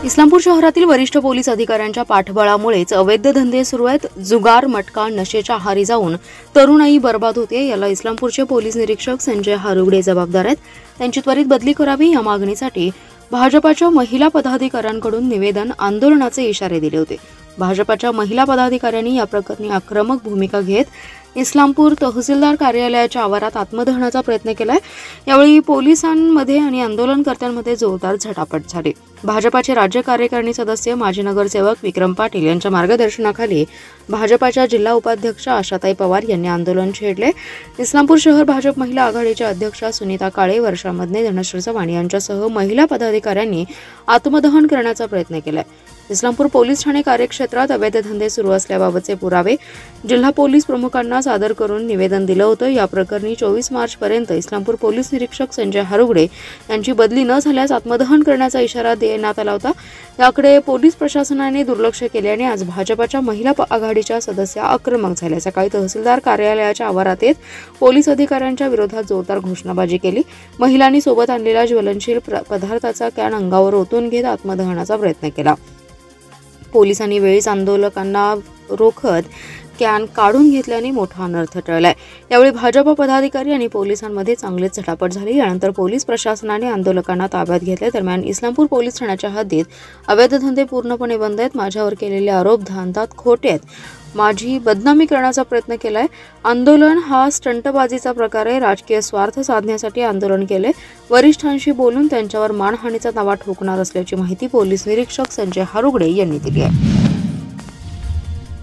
इस्लामपूर शहरातील वरिष्ठ पोलीस अधिकाऱ्यांच्या पाठबळामुळेच अवैध धंदे सुरू आहेत। जुगार, मटका, नशेच्या आहारी जाऊन तरुणाई बर्बाद होते। याला इस्लामपूरचे पोलीस निरीक्षक संजय हारुगडे जबाबदार आहेत। त्यांची त्वरित बदली करावी या मागणीसाठी भाजपाच्या महिला पदाधिकाऱ्यांकडून निवेदन आंदोलनाचे इशारे दिले होते। भाजपाच्या महिला पदाधिकाऱ्यांनी या प्रकरणी आक्रमक भूमिका घेत इस्लामपूर तहसीलदार कार्यालयाच्या आवारात आत्मदहनाचा प्रयत्न केलाय। यावेळी पोलिसांमध्ये आणि आंदोलनकर्त्यांमध्ये जोरदार झटापट झाली। भाजपाचे राज्य कार्यकारिणी सदस्य माजी नगरसेवक विक्रम पाटील यांच्या मार्गदर्शनाखाली भाजपाच्या जिल्हा उपाध्यक्ष आशाताई पवार यांनी आंदोलन छेडले। इस्लामपूर शहर भाजप महिला आघाडीच्या अध्यक्षा सुनीता काळे, वर्षा मदने, धनश्री चव्हाण यांच्यासह महिला पदाधिकाऱ्यांनी आत्मदहन करण्याचा प्रयत्न केलाय। इस्लामपूर पोलीस ठाणे कार्यक्षेत्रात अवैध धंदे सुरू असल्याबाबतचे पुरावे जिल्हा पोलीस प्रमुखांना सादर करून निवेदन दिलं होतं। या प्रकरणी 24 मार्च पर्यंत इस्लामपूर पोलीस निरीक्षक संजय हारुगडे यांची बदली न झाल्यास आत्मदहन करण्याचा इशारा देण्यात आला होता। याकडे पोलीस प्रशासनाने दुर्लक्ष केल्याने आज भाजपाच्या महिला आघाडीच्या सदस्या आक्रमक झाल्या। सकाळी तहसीलदार कार्यालयाच्या आवारात येत पोलीस अधिकाऱ्यांच्या विरोधात जोरदार घोषणाबाजी केली। महिलांनी सोबत आणलेला ज्वलनशील पदार्थाचा कॅन अंगावर ओतून घेत आत्मदहनाचा प्रयत्न केला। पोलिसांनी वेळीच आंदोलकांना रोखत कॅन काढून घेतल्याने मोठा अनर्थ टळलाय। यावेळी भाजप पदाधिकारी आणि पोलिसांमध्ये चांगलीच झटापट झाली। यानंतर पोलीस प्रशासनाने आंदोलकांना ताब्यात घेतले। दरम्यान इस्लामपूर पोलीस ठाण्याच्या हद्दीत अवैध धंदे पूर्णपणे बंद आहेत। माझ्यावर केलेले आरोप धांतात खोटे आहेत। माझी बदनामी करण्याचा प्रयत्न केलाय। आंदोलन हा स्टंटबाजीचा प्रकार आहे। राजकीय स्वार्थ साधण्यासाठी आंदोलन केले। वरिष्ठांशी बोलून त्यांच्यावर मानहानीचा दावा ठोकणार असल्याची माहिती पोलीस निरीक्षक संजय हारुगडे यांनी दिली आहे।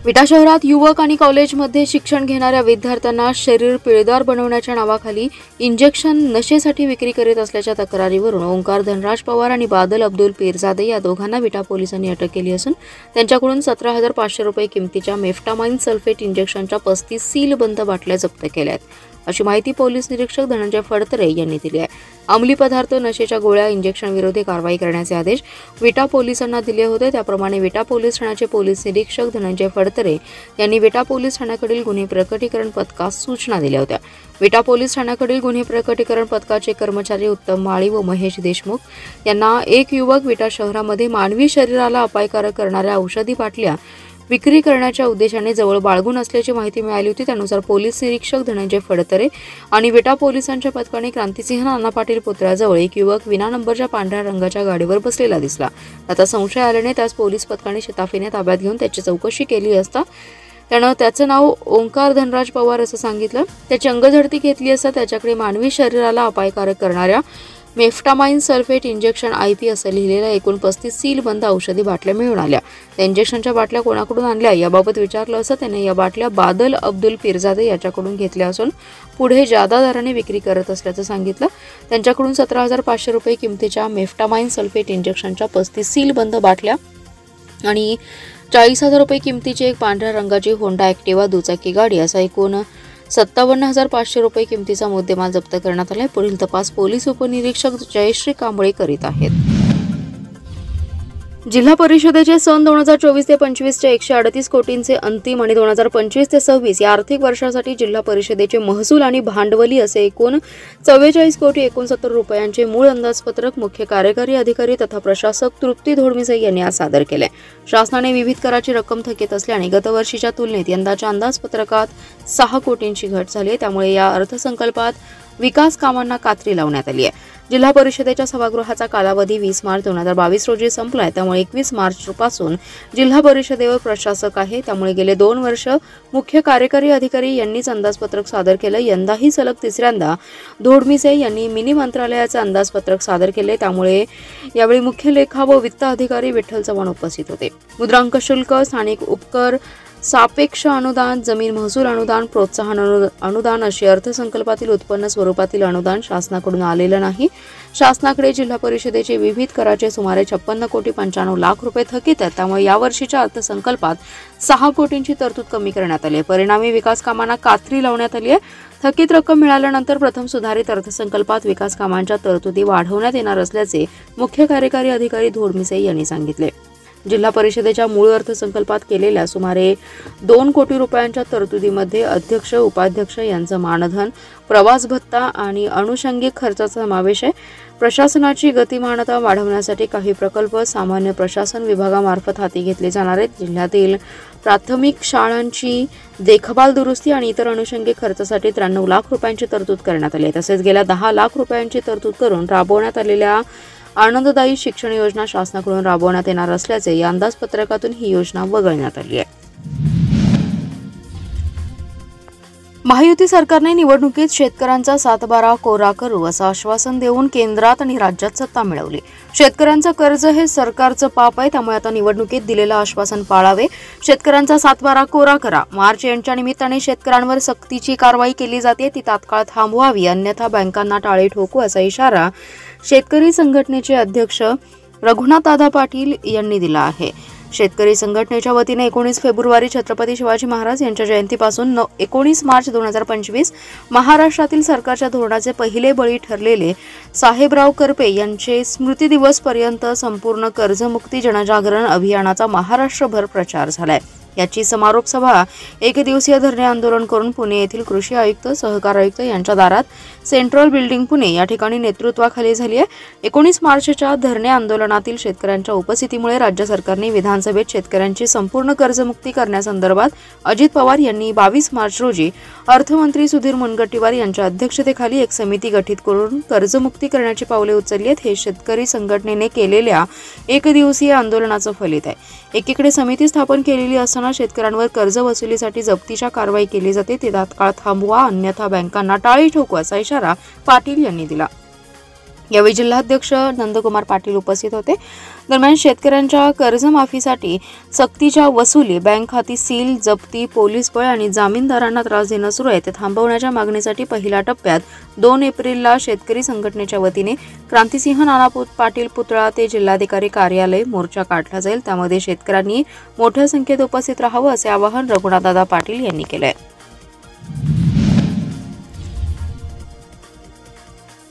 विटा शहरात युवक आणि कॉलेजमध्ये शिक्षण घेणाऱ्या विद्यार्थ्यांना शरीर पिळदार बनवण्याच्या नावाखाली इंजेक्शन नशेसाठी विक्री करीत असल्याच्या तक्रारीवरून ओंकार धनराज पवार आणि बादल अब्दुल पीरजादे या दोघांना विटा पोलिसांनी अटक केली असून त्यांच्याकडून 17,500 रुपये किमतीच्या मेफ्टामाइन सल्फेट इंजेक्शनच्या 35 सीलबंद बाटल्या जप्त केल्या आहेत, अशी माहिती पोलीस निरीक्षक धनंजय फडतरे यांनी दिली आहे। अंमली पदार्थ, नशेच्या गोळ्या, इंजेक्शन विरोधी कारवाई करण्याचे आदेश विटा पोलिसांना दिले होते। त्याप्रमाणे विटा पोलीस ठाण्याचे पोलीस निरीक्षक धनंजय फडतरे यांनी विटा पोलीस ठाण्याकडील गुन्हे प्रकटीकरण पथकास सूचना दिल्या होत्या। विटा पोलीस ठाण्याकडील गुन्हे प्रकटीकरण पथकाचे कर्मचारी उत्तम माळी व महेश देशमुख यांना एक युवक विटा शहरामध्ये मानवी शरीराला अपायकारक करणाऱ्या औषधी बाटल्या विक्री करण्याच्या उद्देशाने जवळ बाळगून असल्याची माहिती मिळाली होती। त्यानुसार पोलीस निरीक्षक धनंजय फडतरे आणि विटा पोलिसांच्या पथकाने क्रांतिसिंह नाना पाटील पुतळ्याजवळ एक युवक विना नंबरच्या पांढऱ्या रंगाच्या गाडीवर बसलेला दिसला। आता संशय आल्याने त्यास पोलीस पथकाने शिताफीने ताब्यात घेऊन त्याची चौकशी केली असता त्यानं त्याचं नाव ओंकार धनराज पवार असं सांगितलं। त्याची अंगझडती घेतली असता त्याच्याकडे मानवी शरीराला अपायकारक करणाऱ्या मेफ्टामाइन सल्फेट इंजेक्शन IP असं लिहिलेल्या एकूण 35 सीलबंद औषधी बाटल्या मिळून आल्या। त्या इंजेक्शनच्या बाटल्या कोणाकडून आणल्या याबाबत विचारलं असता त्याने या बाटल्या बादल अब्दुल पीरजादे याच्याकडून घेतल्या असून पुढे जादा दराने विक्री करत असल्याचं सांगितलं। त्यांच्याकडून 17,500 रुपये किमतीच्या मेफ्टामाइन सल्फेट इंजेक्शनच्या 35 सीलबंद बाटल्या आणि 40,000 रुपये किमतीची एक पांढऱ्या रंगाची होंडा ॲक्टिवा दुचाकी गाडी असा एकूण 57,500 रुपये किमतीचा मुद्देमाल जप्त करण्यात आलाय। पुढील तपास पोलीस उपनिरीक्षक जयश्री कांबळे करीत आहेत। जिल्हा परिषदेचे सन 2024 ते 25 चे 138 कोटींचे अंतिम आणि 2025 ते 26 या आर्थिक वर्षासाठी जिल्हा परिषदेचे महसूल आणि भांडवली असे एकूण 44,69,00,000 रुपयांचे मूळ अंदाजपत्रक मुख्य कार्यकारी अधिकारी तथा प्रशासक तृप्ती धोडमिसे यांनी आज सादर केले। शासनाने विविध कराची रक्कम थकीत असल्याने गतवर्षीच्या तुलनेत यंदाच्या अंदाजपत्रकात 6 कोटींची घट झाली आहे। त्यामुळे या अर्थसंकल्पात विकास कामांना कात्री लावण्यात आली आहे। जिल्हा परिषदेच्या सभागृहाचा कालावधी 20 मार्च 2022 रोजी संपलाय। त्यामुळे 21 मार्च पासून जिल्हा परिषदेवर प्रशासक आहे। त्यामुळे गेले 2 वर्ष मुख्य कार्यकारी अधिकारी यांनीच अंदाजपत्रक सादर केलं। यंदाही सलग तिसऱ्यांदा धोडमिसे यांनी मिनी मंत्रालयाचे अंदाजपत्रक सादर केले। त्यामुळे यावेळी मुख्य लेखा व वित्त अधिकारी विठ्ठल चव्हाण उपस्थित होते। मुद्रांक शुल्क, स्थानिक उपकर, सापेक्ष अनुदान, जमीन महसूल अनुदान, प्रोत्साहन अनुदान अशी अर्थसंकल्पातील उत्पन्न स्वरूपातील अनुदान शासनाकडून आलेलं नाही। शासनाकडे जिल्हा परिषदेचे विविध कराचे सुमारे 56,95,00,000 रुपये थकीत आहेत। त्यामुळे यावर्षीच्या अर्थसंकल्पात 6 कोटींची तरतूद कमी करण्यात आली आहे। परिणामी विकास कामांना कात्री लावण्यात आली आहे। थकीत रक्कम मिळाल्यानंतर प्रथम सुधारित अर्थसंकल्पात विकास कामांच्या तरतुदी वाढवण्यात येणार असल्याचे मुख्य कार्यकारी अधिकारी धोडमिसे यांनी सांगितले। जिल्हा परिषदेच्या मूळ अर्थसंकल्पात केलेल्या सुमारे 2 कोटी रुपयांच्या तरतुदीमध्ये अध्यक्ष उपाध्यक्ष यांचं मानधन, प्रवास भत्ता आणि अनुषंगिक खर्चाचा समावेश आहे. प्रशासनाची गतिमानता वाढवण्यासाठी काही प्रकल्प सामान्य प्रशासन विभागामार्फत हाती घेतले जाणार आहेत. जिल्ह्यातील प्राथमिक शाळांची देखभाल दुरुस्ती आणि इतर अनुषंगिक खर्चासाठी 93 लाख रुपयांची तरतूद करण्यात आली आहे. तसेच गेल्या 10 लाख रुपयांची तरतूद करून राबवण्यात आलेल्या आनंददायी शिक्षण योजना शासनाकडून राबवण्यात येणार असल्याचे या अंदाजपत्रकातून ही योजना वगळण्यात आली आहे. महायुती सरकारने निवडणुकीत शेतकऱ्यांचा 7/12 कोरा करू असं आश्वासन देऊन केंद्रात आणि राज्यात सत्ता मिळवली. शेतकऱ्यांचं कर्ज हे सरकारचं पाप आहे, त्यामुळे आता निवडणुकीत दिलेलं आश्वासन पाळावे. शेतकऱ्यांचा 7/12 कोरा करा. मार्च एंडच्या निमित्ताने शेतकऱ्यांवर सक्तीची कारवाई केली जाते, ती तात्काळ थांबवावी, अन्यथा बँकांना टाळे ठोकू असा इशारा शेतकरी संघटनेचे अध्यक्ष रघुनाथदादा पाटील यांनी दिला आहे. शेतकरी संघटनेच्या वतीने 19 फेब्रुवारी छत्रपती शिवाजी महाराज यांच्या जयंतीपासून 19 मार्च 2025 महाराष्ट्रातील सरकारच्या धोरणाचे पहिले बळी ठरलेले साहेबराव करपे यांचे स्मृती दिवस पर्यंत संपूर्ण कर्जमुक्ती जनजागरण अभियानाचा महाराष्ट्रभर प्रचार झालाय. याची समारोप सभा एकदिवसीय धरणे आंदोलन करून पुणे येथील कृषी आयुक्त, सहकार आयुक्त यांच्या दारात सेंट्रल बिल्डिंग पुणे या ठिकाणी नेतृत्वाखाली झाली आहे. 19 मार्चच्या धरणे आंदोलनातील शेतकऱ्यांच्या उपस्थितीमुळे राज्य सरकारने विधानसभेत शेतकऱ्यांची संपूर्ण कर्जमुक्ती करण्यासंदर्भात अजित पवार यांनी 22 मार्च रोजी अर्थमंत्री सुधीर मुनगंटीवार यांच्या अध्यक्षतेखाली एक समिती गठीत करून कर्जमुक्ती करण्याची पावले उचलली आहेत. हे शेतकरी संघटनेने केलेल्या एकदिवसीय आंदोलनाचं फलित आहे. एकीकडे समिती स्थापन केलेली असताना शेतकऱ्यांवर कर्ज वसुलीसाठी जप्तीच्या कारवाई केली जाते, ती तात्काळ थांबवा, अन्यथा बँकांना टाळी ठोकू असा इशारा पाटील यांनी दिला. यावेळी जिल्हाध्यक्ष नंदकुमार पाटील उपस्थित होते. दरम्यान शेतकऱ्यांच्या कर्जमाफीसाठी सक्तीच्या वसुली, बँक खाती सील, जप्ती, पोलीस बळ आणि जामीनदारांना त्रास देणं सुरू आहे, ते थांबवण्याच्या मागणीसाठी पहिल्या टप्प्यात 2 एप्रिलला शेतकरी संघटनेच्या वतीने क्रांतिसिंह नाना पाटील पुतळा ते जिल्हाधिकारी कार्यालय मोर्चा काढला जाईल. त्यामध्ये शेतकऱ्यांनी मोठ्या संख्येत उपस्थित राहावं असे आवाहन रघुनाथदादा पाटील यांनी केलं आहे.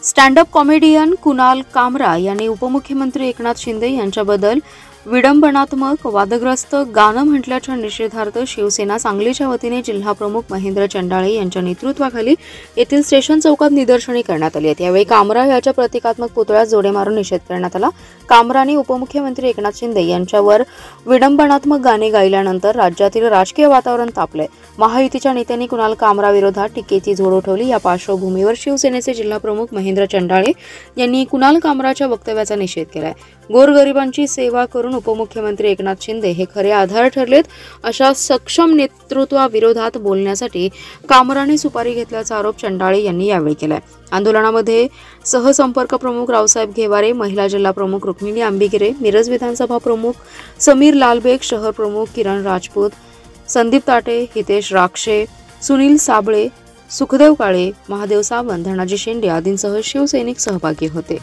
स्टँडअप कॉमेडियन कुणाल कामरा यांनी उपमुख्यमंत्री एकनाथ शिंदे यांच्याबद्दल विडंबनात्मक वादग्रस्त गाणं म्हटल्याच्या निषेधार्थ शिवसेना सांगलीच्या वतीने जिल्हाप्रमुख महेंद्र चंडाळे यांच्या नेतृत्वाखाली येथील स्टेशन चौकात निदर्शने करण्यात आली आहेत. यावेळी कामरा याच्या प्रतिकात्मक पुतळ्यास जोडे मारून निषेध करण्यात आला. कामराने उपमुख्यमंत्री एकनाथ शिंदे यांच्यावर विडंबनात्मक गाणे गायल्यानंतर राज्यातील राजकीय वातावरण तापले. महायुतीच्या नेत्यांनी कुणाल कामरा विरोधात टीकेची झोड उठवली. या पार्श्वभूमीवर शिवसेनेचे जिल्हाप्रमुख महेंद्र चंडाळे यांनी कुणाल कामराच्या वक्तव्याचा निषेध केलाय. गोरगरिबांची सेवा करून उपमुख्यमंत्री एकनाथ शिंदे हे खरे आधार ठरलेत अशा सक्षम नेतृत्वाविरोधात बोलण्यासाठी कामराने सुपारी घेतल्याचा आरोप चंडाळे यांनी यावेळी केलाय. आंदोलनामध्ये सहसंपर्क प्रमुख रावसाहेब घेवारे, महिला जिल्हा प्रमुख रुक्मिणी आंबिगिरे, मिरज विधानसभा प्रमुख समीर लालबेग, शहर प्रमुख किरण राजपूत, संदीप ताटे, हितेश राक्षे, सुनील साबळे, सुखदेव काळे, महादेव सावंत, धनाजी शेंडे आदींसह शिवसैनिक सहभागी होते.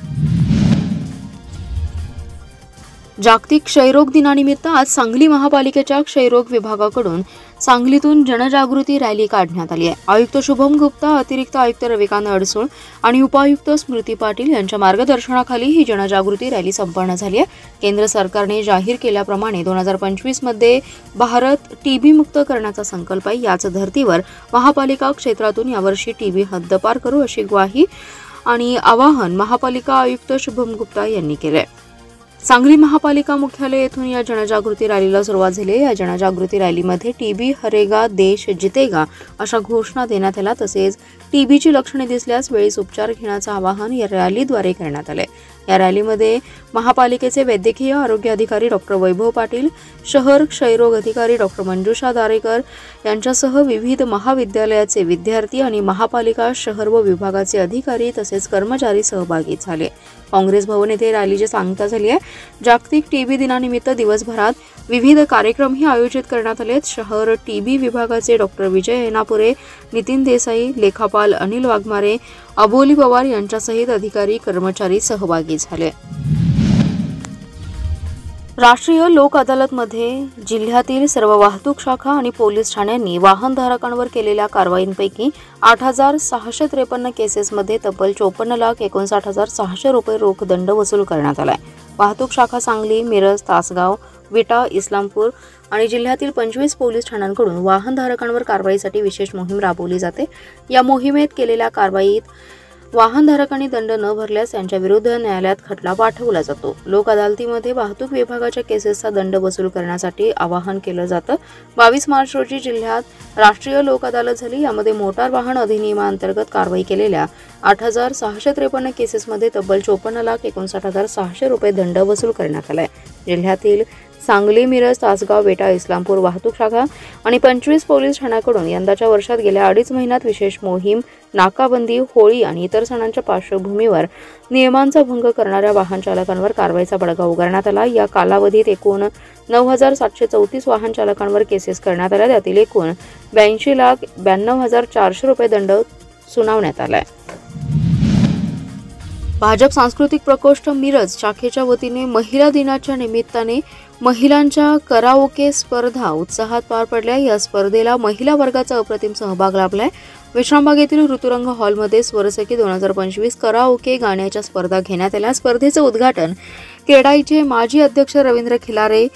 जागतिक क्षयरोग दिनानिमित्त आज सांगली महापालिकेच्या क्षयरोग विभागाकडून सांगलीतून जनजागृती रॅली काढण्यात आली आहे. आयुक्त शुभम गुप्ता, अतिरिक्त आयुक्त रविकांत अडसूळ आणि उपायुक्त स्मृती पाटील यांच्या मार्गदर्शनाखाली ही जनजागृती रॅली संपन्न झाली आहे. केंद्र सरकारने जाहीर केल्याप्रमाणे 2025 मध्ये भारत टीबी मुक्त करण्याचा संकल्प आहे. याच धर्तीवर महापालिका क्षेत्रातून यावर्षी टीबी हद्दपार करू अशी ग्वाही आणि आवाहन महापालिका आयुक्त शुभम गुप्ता यांनी केले. सांगली महापालिका मुख्यालय येथून या जनजागृती रॅलीला सुरुवात झाली. या जनजागृती रॅलीमध्ये टीबी हरेगा देश जितेगा अशा घोषणा देण्यात आल्या. तसेच टीबीची लक्षणे दिसल्यास वेळीच उपचार घेण्याचं आवाहन या रॅलीद्वारे करण्यात आले. या रॅलीमध्ये महापालिकेचे वैद्यकीय आरोग्य अधिकारी डॉक्टर वैभव पाटील, शहर क्षयरोग अधिकारी डॉक्टर मंजुषा दारेकर यांच्यासह विविध महाविद्यालयाचे विद्यार्थी आणि महापालिका शहर व विभागाचे अधिकारी तसेच कर्मचारी सहभागी झाले. काँग्रेस भवन येथे रॅलीची सांगता झाली आहे. जागतिक टीबी दिनानिमित्त दिवसभरात विविध कार्यक्रमही आयोजित करण्यात आले. शहर टीबी विभागाचे डॉक्टर विजय येनापुरे, नितीन देसाई, लेखापाल अनिल वाघमारे, अबोली पवार यांच्यासहित अधिकारी कर्मचारी सहभागी झाले. राष्ट्रीय लोक अदालतमध्ये जिल्ह्यातील सर्व वाहतूक शाखा आणि पोलीस ठाण्यांनी वाहनधारकांवर केलेल्या कारवाईंपैकी 8,653 केसेसमध्ये तब्बल 54,59,600 रुपये रोख दंड वसूल करण्यात आलाय. वाहतूक शाखा सांगली, मिरज, तासगाव, विटा, इस्लामपूर आणि जिल्ह्यातील 25 पोलीस ठाण्यांकडून वाहनधारकांवर कारवाईसाठी विशेष मोहीम राबवली जाते। या मोहिमेत केलेल्या कारवाईत वाहनधारकांनी दंड न भरल्यास त्यांच्या विरुद्ध न्यायालयात खटला पाठवला जातो। लोक अदालतीमध्ये वाहतूक विभागाच्या केसेसचा दंड वसूल करण्यासाठी आवाहन केलं जातं। 22 मार्च रोजी जिल्ह्यात राष्ट्रीय लोक अदालत झाली। यामध्ये मोटार वाहन अधिनियमाअंतर्गत कारवाई केलेल्या 8,653 केसेसमध्ये तब्बल 54,59,600 रुपये दंड वसूल करण्यात आलाय। जिल्ह्यातील सांगली, मिरज, तासगाव, वेटा, इस्लामपूर वाहतूक शाखा आणि 25 पोलीस ठाण्याकडून यंदाच्या वर्षात गेल्या 2.5 महिन्यात विशेष मोहीम, नाकाबंदी, होळी आणि इतर सणांच्या पार्श्वभूमीवर नियमांचा भंग करणाऱ्या वाहन चालकांवर कारवाईचा बडगा उगारण्यात आला। या कालावधीत एकूण 9,734 वाहन चालकांवर केसेस करण्यात आल्या। त्यातील एकूण 82,92,400 रुपये दंड सुनावण्यात आलाय। भाजप सांस्कृतिक प्रकोष्ठ मिरज शाखेच्या वतीने महिला दिनाच्या निमित्ताने महिलांच्या कराओके स्पर्धा उत्साहात पार पडल्या। या स्पर्धेला महिला वर्गाचा अप्रतिम सहभाग लाभलाय। विश्रामबाग येथील ऋतुरंग हॉलमध्ये स्वरसखी 2025 कराओके गाण्याच्या स्पर्धा घेण्यात आल्या। स्पर्धेचे उद्घाटन क्रेडाईचे माजी अध्यक्ष रवींद्र खिलारे,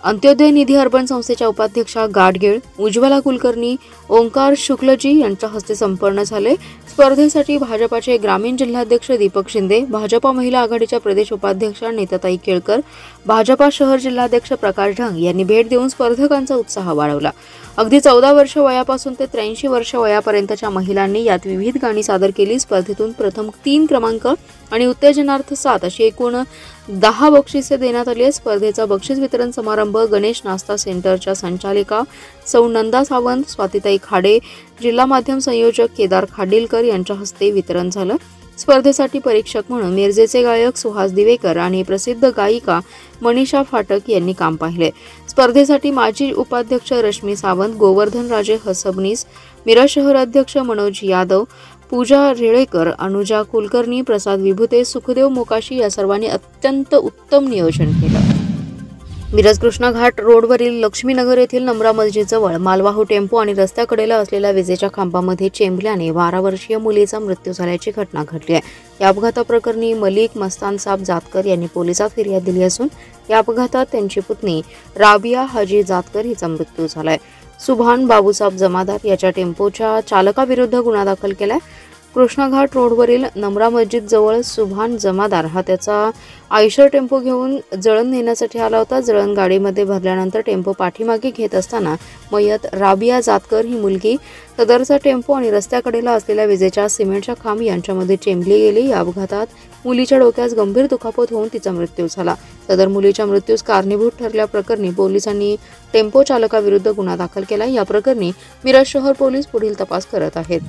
अंत्योदय निधी अर्बन संस्थेच्या उपाध्यक्षा गाडगीळ, उज्ज्वला कुलकर्णी, ओंकार शुक्लजी यांच्या हस्ते संपन्न झाले। स्पर्धेसाठी भाजपाचे ग्रामीण जिल्हाध्यक्ष दीपक शिंदे, भाजपा महिला आघाडीच्या प्रदेश उपाध्यक्षा नीताताई केळकर, भाजपा शहर जिल्हाध्यक्ष प्रकाश ढंग यांनी भेट देऊन स्पर्धकांचा उत्साह वाढवला। अगदी 14 वर्ष वयापासून ते 83 वर्ष वयापर्यंतच्या महिलांनी यात विविध गाणी सादर केली। स्पर्धेतून प्रथम 3 क्रमांक आणि उत्तेजनार्थ 7 अशी एकूण 10 बक्षिसे देण्यात आली। स्पर्धेचा बक्षीस वितरण समारंभ गणेश नाश्ता सेंटरच्या संचालिका सौ नंदा सावंत, स्वातीताई खाडे, जिल्हा माध्यम संयोजक केदार खाडीलकर यांच्या हस्ते वितरण झालं। स्पर्धेसाठी परीक्षक म्हणून मिरजेचे गायक सुहास दिवेकर आणि प्रसिद्ध गायिका मनीषा फाटक यांनी काम पाहिले। स्पर्धेसाठी माजी उपाध्यक्ष रश्मी सावंत, गोवर्धन राजे हसबनीस, मिरज शहर अध्यक्ष मनोज यादव, पूजा रेळेकर, अनुजा कुलकर्णी, प्रसाद विभुते, सुखदेव मोकाशी या सर्वांनी अत्यंत उत्तम नियोजन केलं। मिरज कृष्णा घाट रोडवरील लक्ष्मीनगर येथील नमरा मस्जिदजवळ मालवाहू टेम्पो आणि रस्त्याकडेला असलेल्या विजेच्या खांबामध्ये चेंबल्याने 12 वर्षीय मुलीचा मृत्यू झाल्याची घटना घडली आहे। या अपघाताप्रकरणी मलिक मस्तानसाब जातकर यांनी पोलिसात फिर्याद दिली असून या अपघातात त्यांची पुतणी राबिया हाजी जातकर हिचा मृत्यू झालाय। सुभान बाबूसाब जमादार याच्या टेम्पोच्या चालकाविरुद्ध गुन्हा दाखल केलाय। कृष्णाघाट रोडवरील नमरा मस्जिद जवळ सुभान जमादार हा त्याचा आयशर टेम्पो घेऊन जळण नेण्यासाठी आला होता। जळण गाडीमध्ये भरल्यानंतर टेम्पो पाठीमागे घेत असताना मयत राबिया जातकर ही मुलगी सदरचा टेम्पो आणि रस्त्याकडेला असलेल्या विजेच्या सिमेंटच्या खांब यांच्यामध्ये चेंबली गेली। या अपघातात मुलीच्या डोक्यास गंभीर दुखापत होऊन तिचा मृत्यू झाला। सदर मुलीच्या मृत्यूस कारणीभूत ठरल्या प्रकरणी पोलिसांनी टेम्पो चालकाविरुद्ध गुन्हा दाखल केला। या प्रकरणी मिरज शहर पोलीस पुढील तपास करत आहेत।